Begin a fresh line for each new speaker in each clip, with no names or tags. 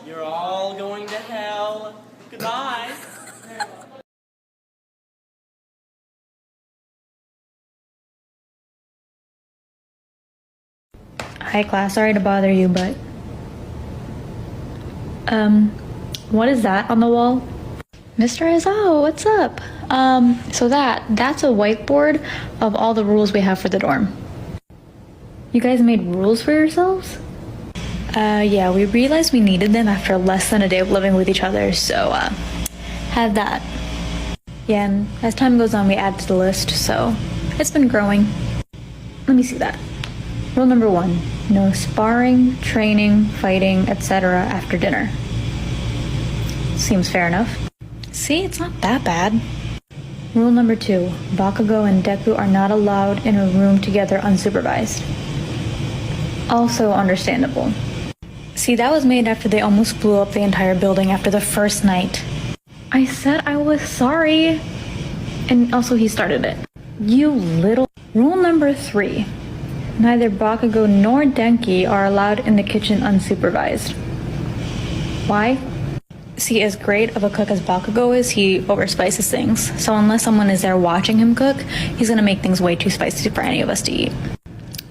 You're all going to hell. Goodbye.
Hi class, sorry to bother you, but what is that on the wall? Mr. Aizawa, what's up? So that's a whiteboard of all the rules we have for the dorm. You guys made rules for yourselves? Yeah, we realized we needed them after less than a day of living with each other, so had that. Yeah, and as time goes on we add to the list, so it's been growing. Let me see that. Rule number 1, no sparring, training, fighting, etc. after dinner. Seems fair enough. See, it's not that bad. Rule number 2, Bakugo and Deku are not allowed in a room together unsupervised. Also understandable. See, that was made after they almost blew up the entire building after the first night. I said I was sorry. And also he started it. You little... Rule number 3. Neither Bakugo nor Denki are allowed in the kitchen unsupervised. Why? See, as great of a cook as Bakugo is, he overspices things. So unless someone is there watching him cook, he's gonna make things way too spicy for any of us to eat.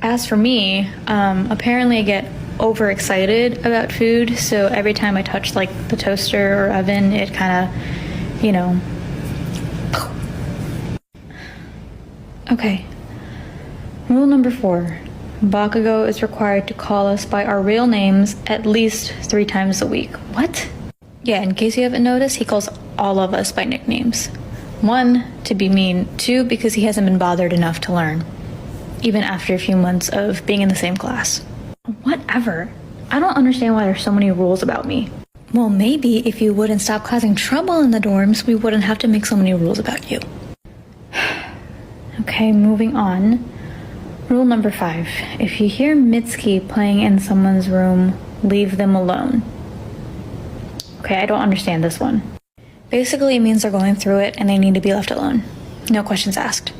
As for me, apparently I get overexcited about food, so every time I touch like the toaster or oven, it kinda, you know... Okay. Rule number 4. Bakugo is required to call us by our real names at least 3 times a week. What? Yeah, in case you haven't noticed, he calls all of us by nicknames. 1, to be mean. 2, because he hasn't been bothered enough to learn. Even after a few months of being in the same class. Whatever. I don't understand why there's so many rules about me. Well, maybe if you wouldn't stop causing trouble in the dorms, we wouldn't have to make so many rules about you. Okay, moving on. Rule number 5. If you hear Mitsuki playing in someone's room, leave them alone. Okay, I don't understand this one. Basically, it means they're going through it and they need to be left alone. No questions asked.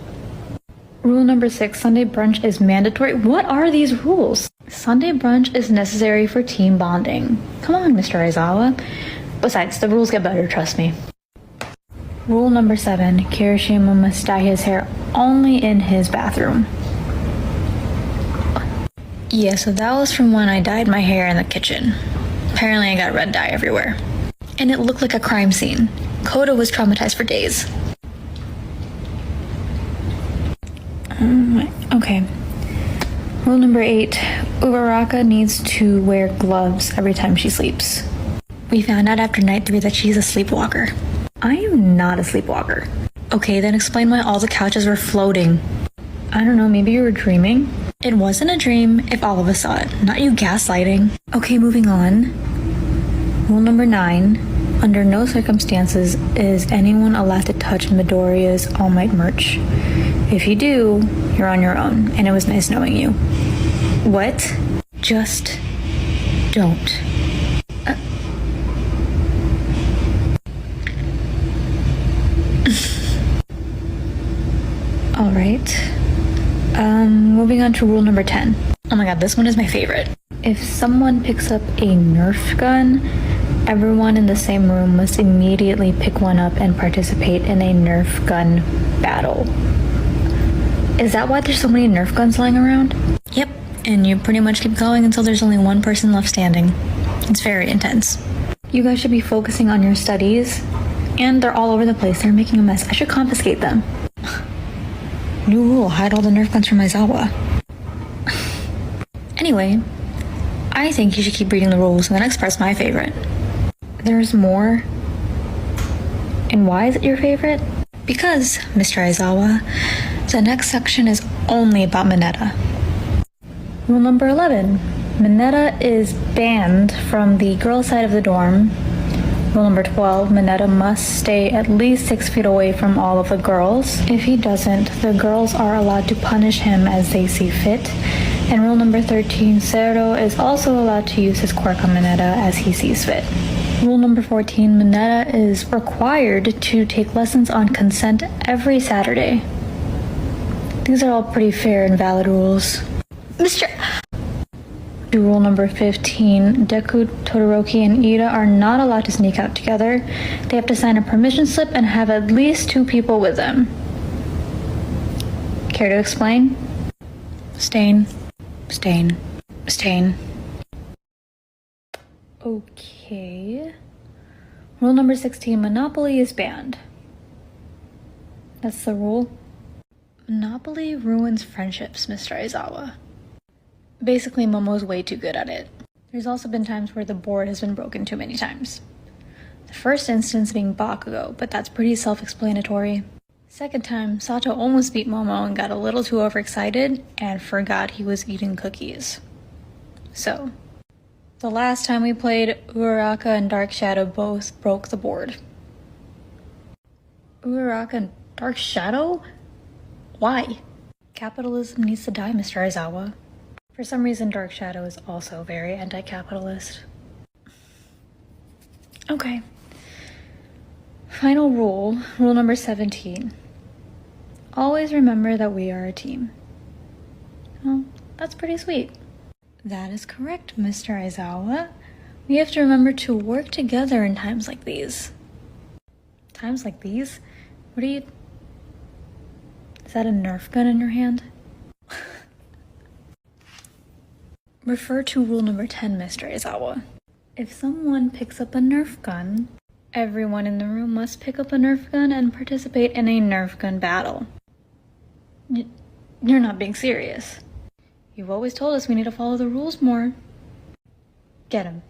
Rule number 6. Sunday brunch is mandatory. What are these rules? Sunday brunch is necessary for team bonding. Come on, Mr. Aizawa. Besides, the rules get better, trust me. Rule number 7. Kirishima must dye his hair only in his bathroom. Yeah, so that was from when I dyed my hair in the kitchen. Apparently I got red dye everywhere. And it looked like a crime scene. Koda was traumatized for days. Okay. Rule number 8. Uraraka needs to wear gloves every time she sleeps. We found out after night 3 that she's a sleepwalker. I am not a sleepwalker. Okay, then explain why all the couches were floating. I don't know, maybe you were dreaming? It wasn't a dream if all of us saw it, not you gaslighting. Okay, moving on. Rule number 9. Under no circumstances is anyone allowed to touch Midoriya's All Might merch. If you do, you're on your own, and it was nice knowing you. What? Just don't. Alright. Moving on to rule number 10. Oh my god, this one is my favorite. If someone picks up a Nerf gun, everyone in the same room must immediately pick one up and participate in a Nerf gun battle. Is that why there's so many Nerf guns lying around? Yep, and you pretty much keep going until there's only one person left standing. It's very intense. You guys should be focusing on your studies, and they're all over the place. They're making a mess. I should confiscate them. New rule, hide all the Nerf guns from Aizawa. Anyway, I think you should keep reading the rules and then express my favorite. There's more. And why is it your favorite? Because, Mr. Aizawa, the next section is only about Mineta. Rule number 11. Mineta is banned from the girls' side of the dorm. Rule number 12, Mineta must stay at least 6 feet away from all of the girls. If he doesn't, the girls are allowed to punish him as they see fit. And rule number 13, Sero is also allowed to use his quirk on Mineta as he sees fit. Rule number 14, Mineta is required to take lessons on consent every Saturday. These are all pretty fair and valid rules. Do rule number 15. Deku, Todoroki, and Ida are not allowed to sneak out together. They have to sign a permission slip and have at least 2 people with them. Care to explain? Stain. Okay. Rule number 16. Monopoly is banned. That's the rule. Monopoly ruins friendships, Mr. Aizawa. Basically, Momo's way too good at it. There's also been times where the board has been broken too many times. The first instance being Bakugo, but that's pretty self-explanatory. Second time, Sato almost beat Momo and got a little too overexcited and forgot he was eating cookies. So, the last time we played, Uraraka and Dark Shadow both broke the board. Uraraka and Dark Shadow? Why? Capitalism needs to die, Mr. Aizawa. For some reason, Dark Shadow is also very anti-capitalist. Okay. Final rule, rule number 17. Always remember that we are a team. Well, that's pretty sweet. That is correct, Mr. Aizawa. We have to remember to work together in times like these. Times like these? What are you... Is that a Nerf gun in your hand? Refer to rule number 10, Mr. Aizawa. If someone picks up a Nerf gun, everyone in the room must pick up a Nerf gun and participate in a Nerf gun battle. You're not being serious. You've always told us we need to follow the rules more. Get him.